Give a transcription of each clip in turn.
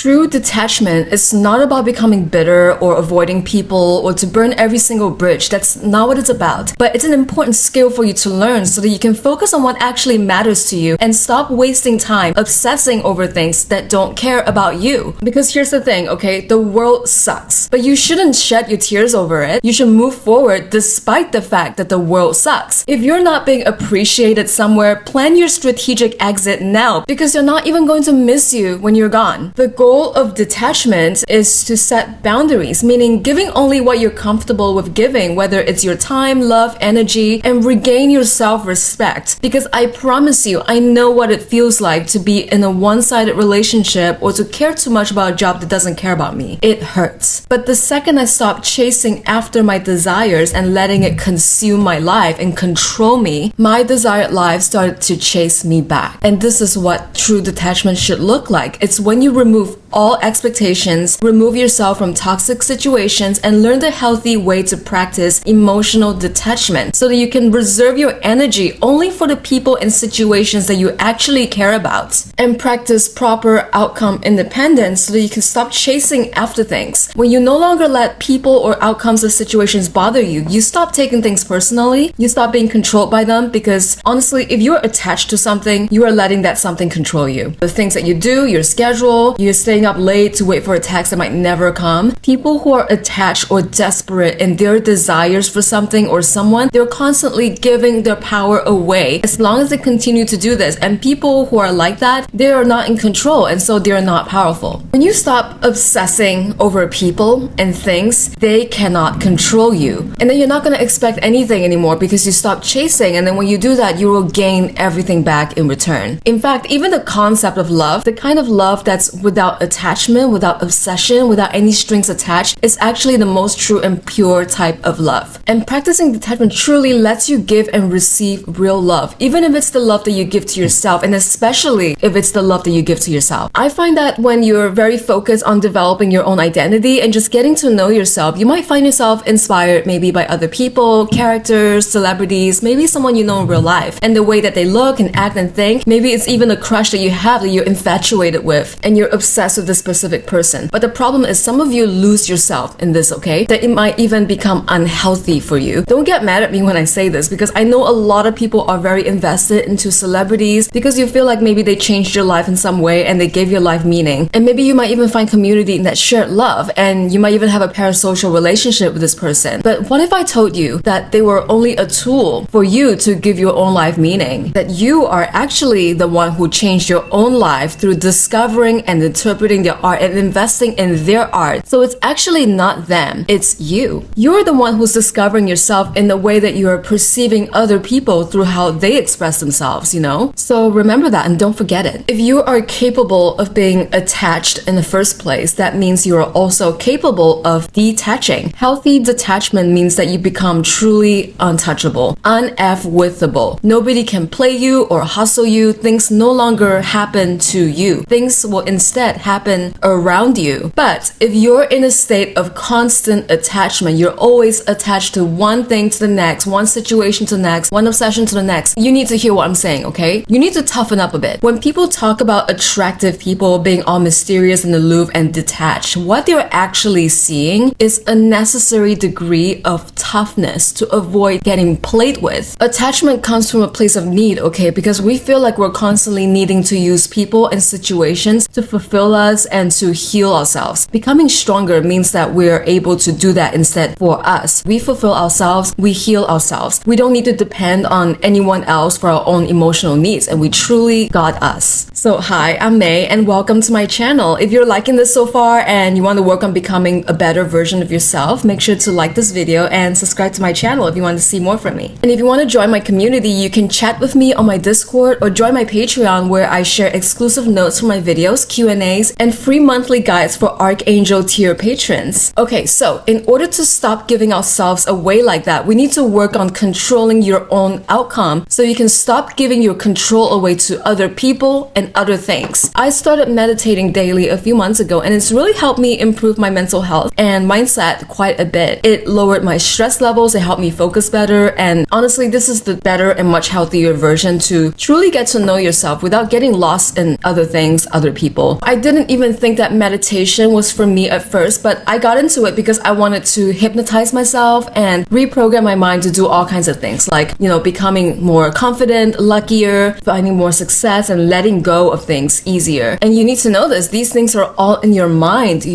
True detachment is not about becoming bitter or avoiding people or to burn every single bridge. That's not what it's about. But it's an important skill for you to learn so that you can focus on what actually matters to you and stop wasting time obsessing over things that don't care about you. Because here's the thing, okay? The world sucks. But you shouldn't shed your tears over it. You should move forward despite the fact that the world sucks. If you're not being appreciated somewhere, plan your strategic exit now because they're not even going to miss you when you're gone. The goal of detachment is to set boundaries, meaning giving only what you're comfortable with giving, whether it's your time, love, energy, and regain your self-respect. Because I promise you, I know what it feels like to be in a one-sided relationship or to care too much about a job that doesn't care about me. It hurts. But the second I stopped chasing after my desires and letting it consume my life and control me, my desired life started to chase me back. And this is what true detachment should look like. It's when you remove all expectations, remove yourself from toxic situations, and learn the healthy way to practice emotional detachment so that you can reserve your energy only for the people and situations that you actually care about, and practice proper outcome independence so that you can stop chasing after things. When you no longer let people or outcomes of situations bother you, you stop taking things personally, you stop being controlled by them, because honestly, if you're attached to something, you are letting that something control you. The things that you do, your schedule, you're staying up late to wait for a text that might never come. People who are attached or desperate in their desires for something or someone, they're constantly giving their power away as long as they continue to do this. And people who are like that, they are not in control, and so they're not powerful. When you stop obsessing over people and things, they cannot control you. And then you're not going to expect anything anymore because you stop chasing, and then when you do that, you will gain everything back in return. In fact, even the concept of love, the kind of love that's without attachment, without obsession, without any strings attached, is actually the most true and pure type of love. And practicing detachment truly lets you give and receive real love, even if it's the love that you give to yourself, and especially if it's the love that you give to yourself. I find that when you're very focused on developing your own identity and just getting to know yourself, you might find yourself inspired maybe by other people, characters, celebrities, maybe someone you know in real life, and the way that they look and act and think. Maybe it's even a crush that you have that you're infatuated with and you're obsessed with this specific person. But the problem is some of you lose yourself in this, okay? That it might even become unhealthy for you. Don't get mad at me when I say this, because I know a lot of people are very invested into celebrities because you feel like maybe they changed your life in some way and they gave your life meaning. And maybe you might even find community in that shared love, and you might even have a parasocial relationship with this person. But what if I told you that they were only a tool for you to give your own life meaning? That you are actually the one who changed your own life through discovering and interpreting their art and investing in their art. So it's actually not them, it's you. You're the one who's discovering yourself in the way that you are perceiving other people through how they express themselves, you know? So remember that and don't forget it. If you are capable of being attached in the first place, that means you are also capable of detaching. Healthy detachment means that you become truly untouchable, un-F-withable. Nobody can play you or hustle you. Things no longer happen to you. Things will instead happen around you. But if you're in a state of constant attachment, you're always attached to one thing to the next, one situation to the next, one obsession to the next, you need to hear what I'm saying, okay? You need to toughen up a bit. When people talk about attractive people being all mysterious and aloof and detached, what they're actually seeing is a necessary degree of toughness to avoid getting played with. Attachment comes from a place of need, okay? Because we feel like we're constantly needing to use people and situations to fulfill us and to heal ourselves. Becoming stronger means that we're able to do that instead for us. We fulfill ourselves, we heal ourselves. We don't need to depend on anyone else for our own emotional needs, and we truly got us. So hi, I'm May, and welcome to my channel. If you're liking this so far and you want to work on becoming a better version of yourself, make sure to like this video and subscribe to my channel if you want to see more from me. And if you want to join my community, you can chat with me on my Discord or join my Patreon, where I share exclusive notes from my videos, Q&As, and free monthly guides for Archangel tier patrons. Okay, so in order to stop giving ourselves away like that, we need to work on controlling your own outcome so you can stop giving your control away to other people and other things. I started meditating daily a few months ago, and it's really helped me improve my mental health and mindset quite a bit. It lowered my stress levels, it helped me focus better, and honestly, this is the better and much healthier version to truly get to know yourself without getting lost in other things, other people. I didn't didn't even think that meditation was for me at first, but I got into it because I wanted to hypnotize myself and reprogram my mind to do all kinds of things, like, becoming more confident, luckier, finding more success, and letting go of things easier. And you need to know this. These things are all in your mind,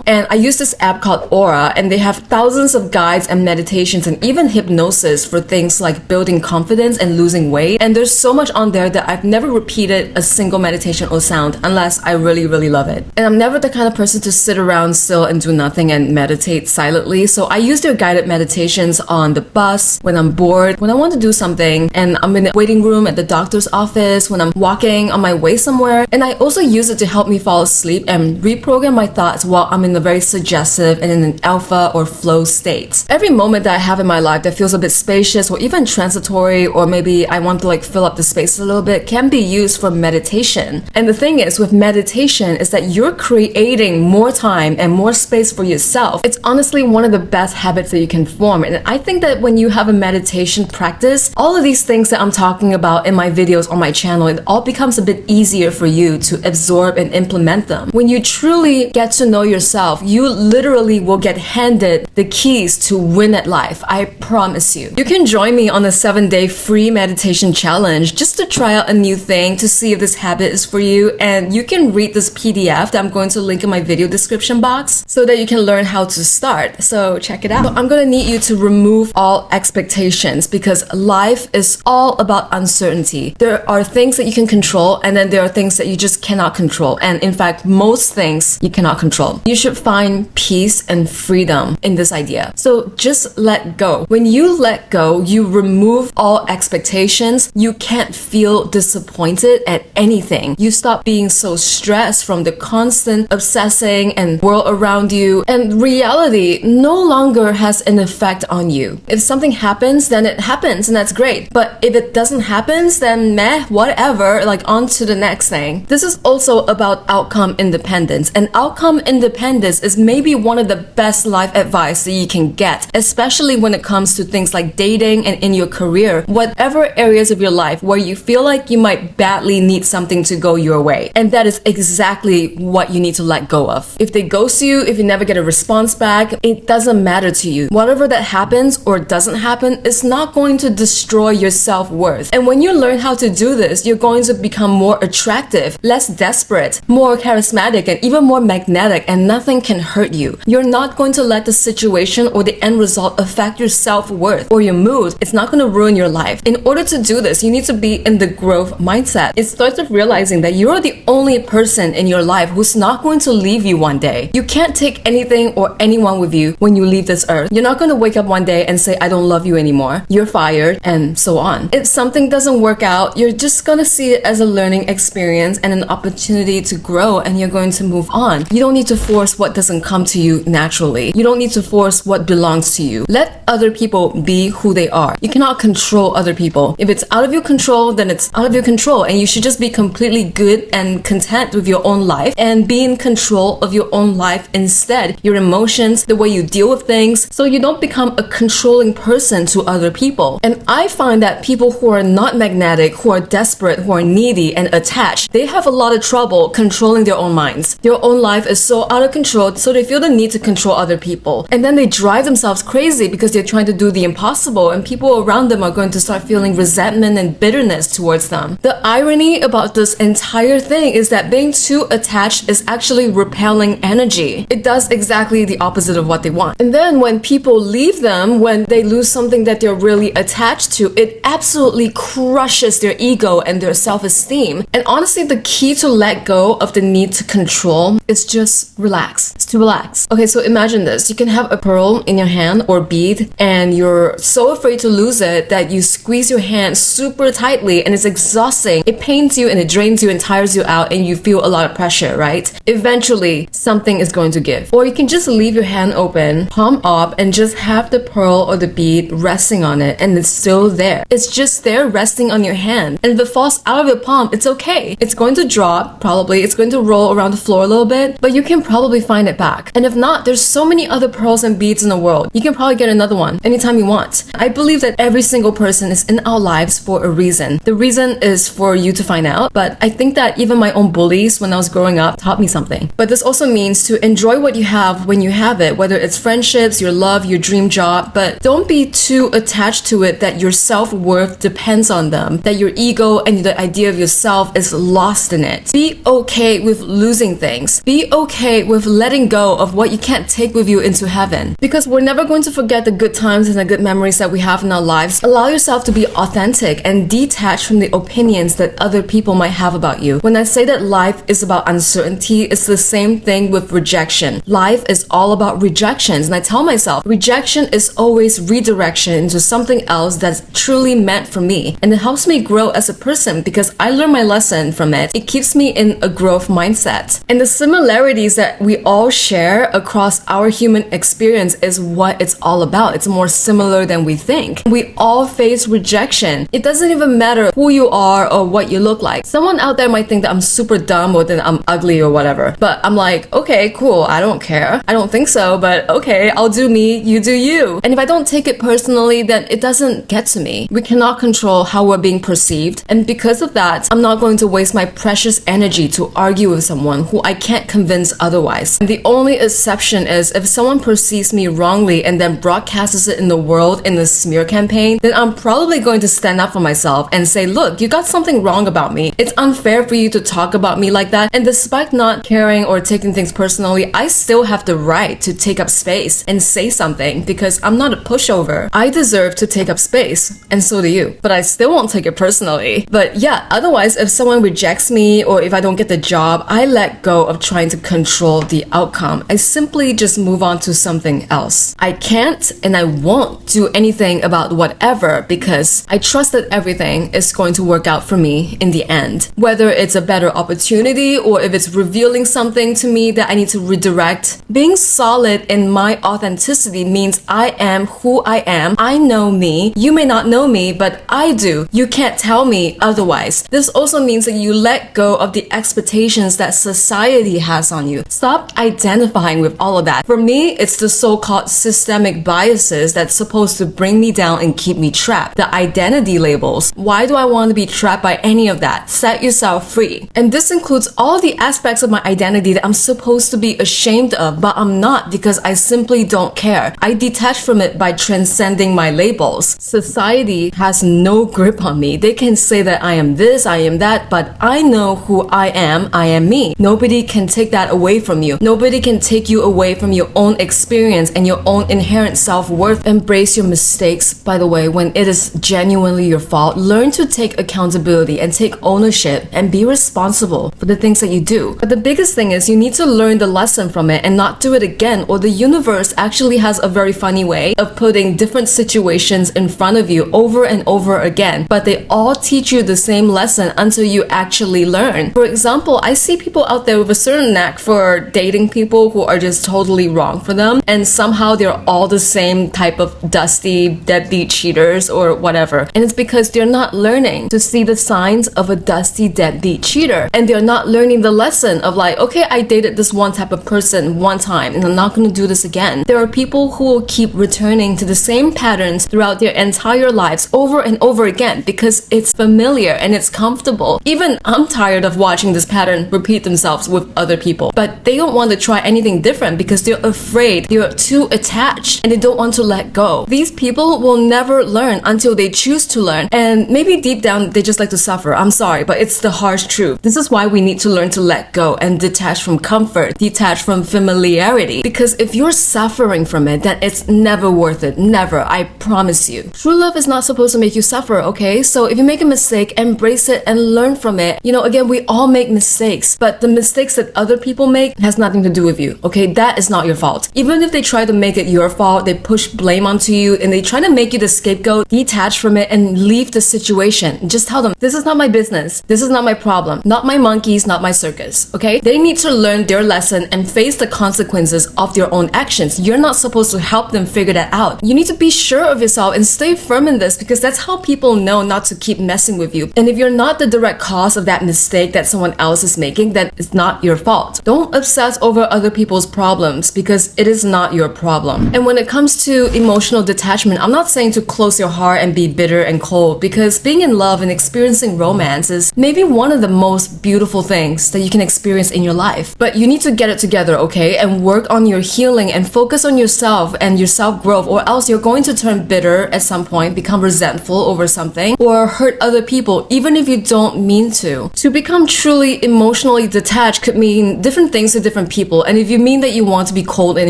And I use this app called Aura, and they have thousands of guides and meditations and even hypnosis for things like building confidence and losing weight. And there's so much on there that I've never repeated a single meditation or sound unless I really, really love it. And I'm never the kind of person to sit around still and do nothing and meditate silently. So I use their guided meditations on the bus, when I'm bored, when I want to do something, and I'm in the waiting room at the doctor's office, when I'm walking on my way somewhere. And I also use it to help me fall asleep and reprogram my thoughts while I'm in a very suggestive and in an alpha or flow state. Every moment that I have in my life that feels a bit spacious or even transitory, or maybe I want to fill up the space a little bit, can be used for meditation. And the thing is with meditation is that you're creating more time and more space for yourself. It's honestly one of the best habits that you can form. And I think that when you have a meditation practice, all of these things that I'm talking about in my videos on my channel, it all becomes a bit easier for you to absorb and implement them. When you truly get to know yourself, you literally will get handed the keys to win at life. I promise you. You can join me on a 7-day free meditation challenge just to try out a new thing to see if this habit is for you. And you can read this PDF that I'm going to link in my video description box so that you can learn how to start. So check it out. So I'm going to need you to remove all expectations because life is all about uncertainty. There are things that you can control, and then there are things that you just cannot control. And in fact, most things you cannot control. You should find peace and freedom in this idea. So just let go. When you let go, you remove all expectations. You can't feel disappointed at anything. You stop being so stressed from the constant obsessing and world around you, and reality no longer has an effect on you. If something happens, then it happens, and that's great. But if it doesn't happen, then meh, whatever, on to the next thing. This is also about outcome independence, and outcome independence is maybe one of the best life advice that you can get, especially when it comes to things like dating and in your career, whatever areas of your life where you feel like you might badly need something to go your way. And that is exactly what you need to let go of. If they ghost you, if you never get a response back, it doesn't matter to you. Whatever that happens or doesn't happen is not going to destroy your self-worth. And when you learn how to do this, you're going to become more attractive, less desperate, more charismatic, and even more magnetic, and nothing can hurt you. You're not going to let the situation or the end result affect your self-worth or your mood. It's not going to ruin your life. In order to do this, you need to be in the growth mindset. It starts with realizing that you're the only person in your life who's not going to leave you one day. You can't take anything or anyone with you when you leave this earth. You're not going to wake up one day and say, I don't love you anymore. You're fired, and so on. If something doesn't work out, you're just going to see it as a learning experience and an opportunity to grow, and you're going to move on. You don't need to force what doesn't come to you naturally. You don't need to force what belongs to you. Let other people be who they are. You cannot control other people. If it's out of your control, then it's out of your control, and you should just be completely good and content with your own life and be in control of your own life instead. Your emotions, the way you deal with things, so you don't become a controlling person to other people. And I find that people who are not magnetic, who are desperate, who are needy and attached, they have a lot of trouble controlling their own minds. Their own life is so out of control, so they feel the need to control other people. And then they drive themselves crazy because they're trying to do the impossible, and people around them are going to start feeling resentment and bitterness towards them. The irony about this entire thing is that being too attached is actually repelling energy. It does exactly the opposite of what they want. And then when people leave them, when they lose something that they're really attached to, it absolutely crushes their ego and their self-esteem. And honestly, the key to let go of the need to control is just relax. It's to relax. Okay, so imagine this. You can have a pearl in your hand or bead, and you're so afraid to lose it that you squeeze your hand super tightly, and it's exhausting. It pains you and it drains you and tires you out, and you feel a lot of pressure, right? Eventually, something is going to give. Or you can just leave your hand open, palm up, and just have the pearl or the bead resting on it, and it's still there. It's just there resting on your hand. And if it falls out of your palm, it's okay. It's going to drop, probably. It's going to roll around the floor a little bit, but you can probably find it back. And if not, there's so many other pearls 1,000 beads in the world. You can probably get another one anytime you want. I believe that every single person is in our lives for a reason. The reason is for you to find out, but I think that even my own bullies when I was growing up taught me something. But this also means to enjoy what you have when you have it, whether it's friendships, your love, your dream job, but don't be too attached to it that your self-worth depends on them, that your ego and the idea of yourself is lost in it. Be okay with losing things. Be okay with letting go of what you can't take with you into heaven, because we're never going to forget the good times and the good memories that we have in our lives. Allow yourself to be authentic and detach from the opinions that other people might have about you. When I say that life is about uncertainty, it's the same thing with rejection. Life is all about rejections, and I tell myself rejection is always redirection into something else that's truly meant for me, and it helps me grow as a person because I learn my lesson from it. It keeps me in a growth mindset, and the similarities that we all share across our human experience is what it's all about. It's more similar than we think. We all face rejection. It doesn't even matter who you are or what you look like. Someone out there might think that I'm super dumb or that I'm ugly or whatever, but I'm like, okay, cool, I don't care. I don't think so, but okay, I'll do me, you do you. And if I don't take it personally, then it doesn't get to me. We cannot control how we're being perceived, and because of that, I'm not going to waste my precious energy to argue with someone who I can't convince otherwise. And the only exception is if someone perceives me wrongly and then broadcasts it in the world in a smear campaign, then I'm probably going to stand up for myself and say, look, you got something wrong about me. It's unfair for you to talk about me like that. And despite not caring or taking things personally, I still have the right to take up space and say something because I'm not a pushover. I deserve to take up space, and so do you. But I still won't take it personally. But yeah, otherwise, if someone rejects me or if I don't get the job, I let go of trying to control the outcome. I simply just move on to something else. I can't and I won't do anything about whatever because I trust that everything is going to work out for me in the end. Whether it's a better opportunity or if it's revealing something to me that I need to redirect, being solid in my authenticity means I am who I am. I know me. You may not know me, but I do. You can't tell me otherwise. This also means that you let go of the expectations that society has on you. Stop identifying with all of that. For me, it's the so-called systemic biases that's supposed to bring me down and keep me trapped. The identity labels. Why do I want to be trapped by any of that? Set yourself free. And this includes all the aspects of my identity that I'm supposed to be ashamed of, but I'm not because I simply don't care. I detach from it by transcending my labels. Society has no grip on me. They can say that I am this, I am that, but I know who I am me. Nobody can take that away from you. Nobody can take you away from your own experience and your own inherent self-worth. Embrace your mistakes, by the way, when it is genuinely your fault. Learn to take accountability and take ownership and be responsible for the things that you do. But the biggest thing is you need to learn the lesson from it and not do it again, or the universe actually has a very funny way of putting different situations in front of you over and over again, but they all teach you the same lesson until you actually learn. For example, I see people out there with a certain knack for dating people who are just totally wrong for them, and somehow they're all the same type of dusty deadbeat cheaters or whatever. And it's because they're not learning to see the signs of a dusty deadbeat cheater, and they're not learning the lesson of like, okay, I dated this one type of person one time and I'm not going to do this again. There are people who will keep returning to the same patterns throughout their entire lives over and over again because it's familiar and it's comfortable. Even I'm tired of watching this pattern repeat themselves with other people, but they don't want to try anything different because they're afraid, they're too attached, and they don't want to let go. These people will never learn until they choose to learn, and maybe deep down they just like to suffer. I'm sorry, but it's the harsh truth. This is why we need to learn to let go and detach from comfort, detach from familiarity, because if you're suffering from it, then it's never worth it. Never. I promise you. True love is not supposed to make you suffer, okay? So if you make a mistake, embrace it and learn from it. You know, again, we all make mistakes, but the mistakes that other people make has nothing to do with you, okay? That is not your fault. Even if they try to make it your fault, they push blame onto you and they try to make you the scapegoat, detach from it and leave the situation. Just tell them, this is not my business. This is not my problem. Not my monkeys, not my circus, okay? They need to learn their lesson and face the consequences of their own actions. You're not supposed to help them figure that out. You need to be sure of yourself and stay firm in this because that's how people know not to keep messing with you. And if you're not the direct cause of that mistake that someone else is making, then it's not your fault. Don't obsess over other people's problems because it is is not your problem. And when it comes to emotional detachment, I'm not saying to close your heart and be bitter and cold, because being in love and experiencing romance is maybe one of the most beautiful things that you can experience in your life. But you need to get it together, okay? And work on your healing and focus on yourself and your self-growth, or else you're going to turn bitter at some point, become resentful over something, or hurt other people, even if you don't mean to. To become truly emotionally detached could mean different things to different people. And if you mean that you want to be cold and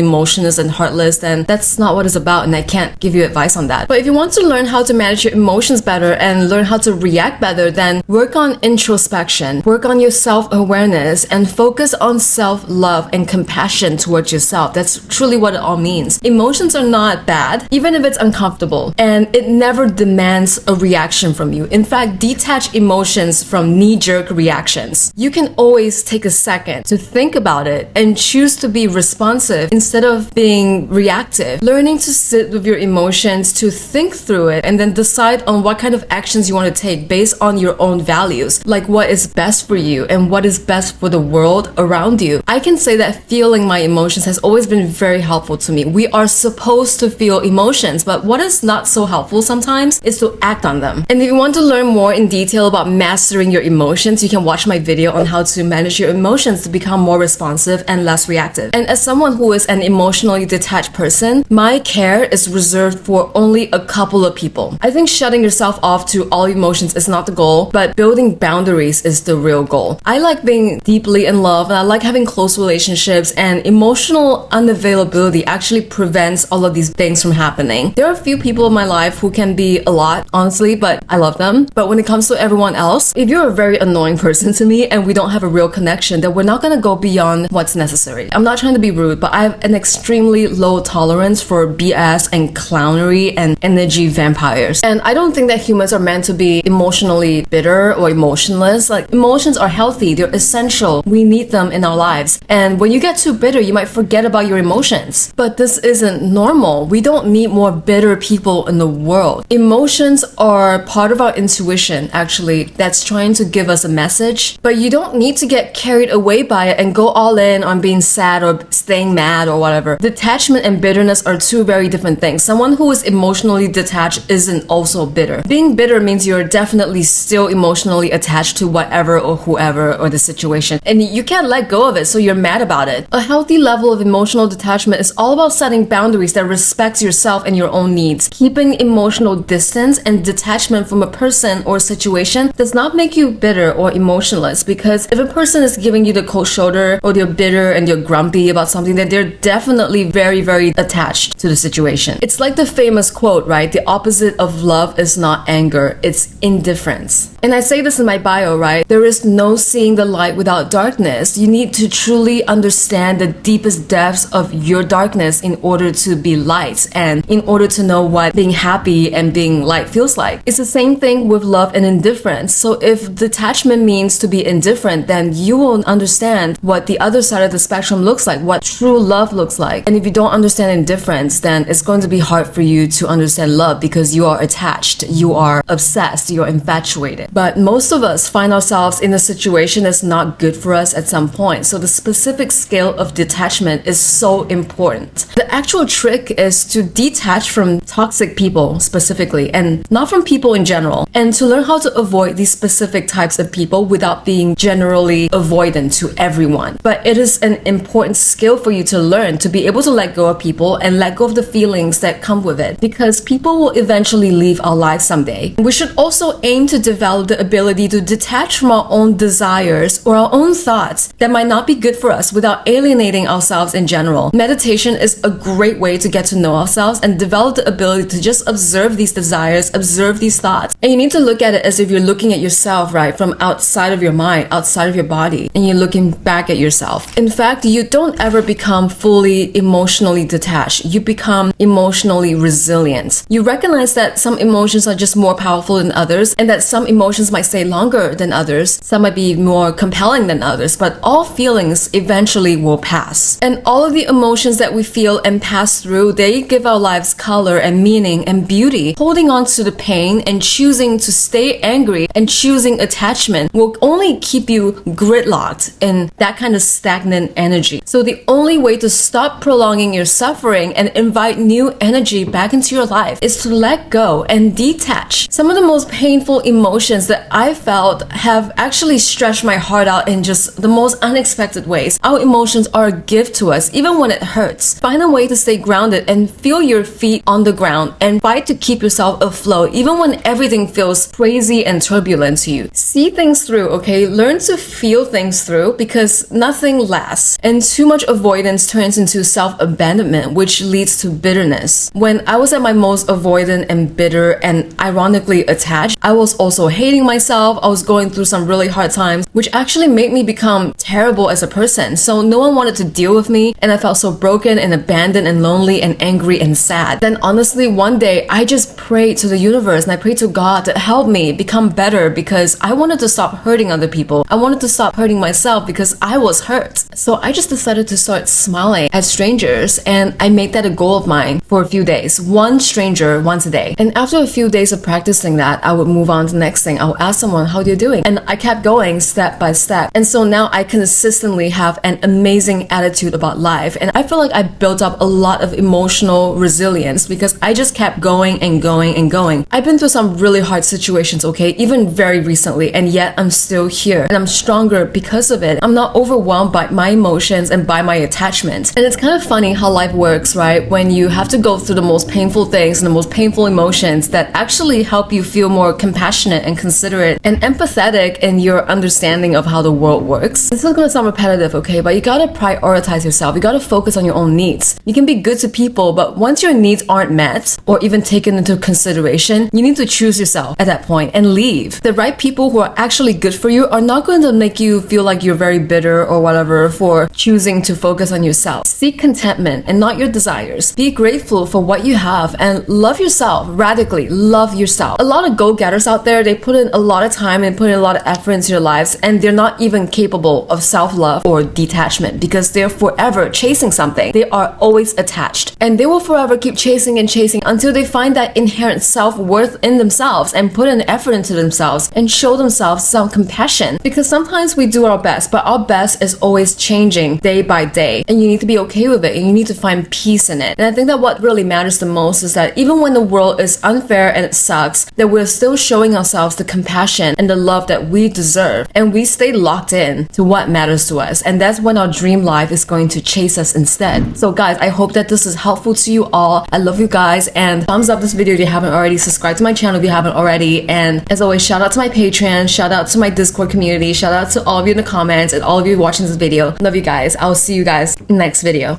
emotionless and heartless, then that's not what it's about, and I can't give you advice on that. But if you want to learn how to manage your emotions better and learn how to react better, then work on introspection, work on your self-awareness, and focus on self-love and compassion towards yourself. That's truly what it all means. Emotions are not bad, even if it's uncomfortable, and it never demands a reaction from you. In fact, detach emotions from knee-jerk reactions. You can always take a second to think about it and choose to be responsive instead of being reactive. Learning to sit with your emotions, to think through it, and then decide on what kind of actions you want to take based on your own values, like what is best for you and what is best for the world around you. I can say that feeling my emotions has always been very helpful to me. We are supposed to feel emotions, but what is not so helpful sometimes is to act on them. And if you want to learn more in detail about mastering your emotions, you can watch my video on how to manage your emotions to become more responsive and less reactive. And as someone who is an emotionally detached person, my care is reserved for only a couple of people. I think shutting yourself off to all emotions is not the goal, but building boundaries is the real goal. I like being deeply in love, and I like having close relationships, and emotional unavailability actually prevents all of these things from happening. There are a few people in my life who can be a lot, honestly, but I love them. But when it comes to everyone else, if you're a very annoying person to me and we don't have a real connection, then we're not gonna go beyond what's necessary. I'm not trying to be rude, but I have an extremely low tolerance for BS and clownery and energy vampires. And I don't think that humans are meant to be emotionally bitter or emotionless. Like, emotions are healthy, they're essential. We need them in our lives. And when you get too bitter, you might forget about your emotions. But this isn't normal. We don't need more bitter people in the world. Emotions are part of our intuition, actually, that's trying to give us a message. But you don't need to get carried away by it and go all in on being sad or staying mad or whatever. Detachment and bitterness are two very different things. Someone who is emotionally detached isn't also bitter. Being bitter means you're definitely still emotionally attached to whatever or whoever or the situation, and you can't let go of it, so you're mad about it. A healthy level of emotional detachment is all about setting boundaries that respects yourself and your own needs. Keeping emotional distance and detachment from a person or situation does not make you bitter or emotionless, because if a person is giving you the cold shoulder, or they're bitter and you're grumpy about something, then they're definitely very, very attached to the situation. It's like the famous quote, right? The opposite of love is not anger, it's indifference. And I say this in my bio, right? There is no seeing the light without darkness. You need to truly understand the deepest depths of your darkness in order to be light, and in order to know what being happy and being light feels like. It's the same thing with love and indifference. So if detachment means to be indifferent, then you will understand what the other side of the spectrum looks like, what true love looks like. And if you don't understand indifference, then it's going to be hard for you to understand love, because you are attached, you are obsessed, you're infatuated. But most of us find ourselves in a situation that's not good for us at some point. So the specific scale of detachment is so important. The actual trick is to detach from toxic people specifically, and not from people in general, and to learn how to avoid these specific types of people without being generally avoidant to everyone. But it is an important skill for you to learn, to be able to let go of people and let go of the feelings that come with it, because people will eventually leave our lives someday. We should also aim to develop the ability to detach from our own desires or our own thoughts that might not be good for us without alienating ourselves in general. Meditation is a great way to get to know ourselves and develop the ability to just observe these desires, observe these thoughts. And you need to look at it as if you're looking at yourself, right, from outside of your mind, outside of your body, and you're looking back at yourself. In fact, you don't ever become fully emotionally detached. You become emotionally resilient. You recognize that some emotions are just more powerful than others, and that some emotions might stay longer than others. Some might be more compelling than others, but all feelings eventually will pass. And all of the emotions that we feel and pass through, they give our lives color and meaning and beauty. Holding on to the pain and choosing to stay angry and choosing attachment will only keep you gridlocked in that kind of stagnant energy. So the only way to stop stop prolonging your suffering and invite new energy back into your life is to let go and detach. Some of the most painful emotions that I felt have actually stretched my heart out in just the most unexpected ways. Our emotions are a gift to us, even when it hurts. Find a way to stay grounded and feel your feet on the ground and fight to keep yourself afloat, even when everything feels crazy and turbulent to you. See things through, okay? Learn to feel things through because nothing lasts. And too much avoidance turns into self-abandonment, which leads to bitterness. When I was at my most avoidant and bitter and ironically attached, I was also hating myself. I was going through some really hard times, which actually made me become terrible as a person. So no one wanted to deal with me, and I felt so broken and abandoned and lonely and angry and sad. Then honestly, one day I just prayed to the universe and I prayed to God to help me become better because I wanted to stop hurting other people. I wanted to stop hurting myself because I was hurt. So I just decided to start smiling at strangers, and I made that a goal of mine for a few days. One stranger once a day. And after a few days of practicing that, I would move on to the next thing. I would ask someone, how are you doing? And I kept going step by step. And so now I consistently have an amazing attitude about life. And I feel like I built up a lot of emotional resilience because I just kept going and going and going. I've been through some really hard situations, okay, even very recently, and yet I'm still here and I'm stronger because of it. I'm not overwhelmed by my emotions and by my attachment. And it's kind of funny how life works, right? When you have to go through the most painful things and the most painful emotions that actually help you feel more compassionate and considerate and empathetic in your understanding of how the world works. This is going to sound repetitive, okay, but you gotta prioritize yourself. You gotta focus on your own needs. You can be good to people, but once your needs aren't met or even taken into consideration, you need to choose yourself at that point and leave. The right people who are actually good for you are not going to make you feel like you're very bitter or whatever for choosing to focus on yourself. Seek contentment and not your desires. Be grateful for what you have and love yourself radically. Love yourself. A lot of go-getters out there, they put in a lot of time and put in a lot of effort into their lives, and they're not even capable of self-love or detachment because they're forever chasing something. They are always attached, and they will forever keep chasing and chasing until they find that inherent self-worth in themselves and put an effort into themselves and show themselves some compassion, because sometimes we do our best, but our best is always changing day by day, and you need to be okay with it and you need to find peace in it. And I think that what really matters the most is that even when the world is unfair and it sucks, that we're still showing ourselves the compassion and the love that we deserve, and we stay locked in to what matters to us, and that's when our dream life is going to chase us instead. So guys, I hope that this is helpful to you all. I love you guys, and thumbs up this video if you haven't already, subscribe to my channel if you haven't already, and as always, shout out to my Patreon, shout out to my Discord community, shout out to all of you in the comments and all of you watching this video. Love you guys. I'll see you guys in the next video.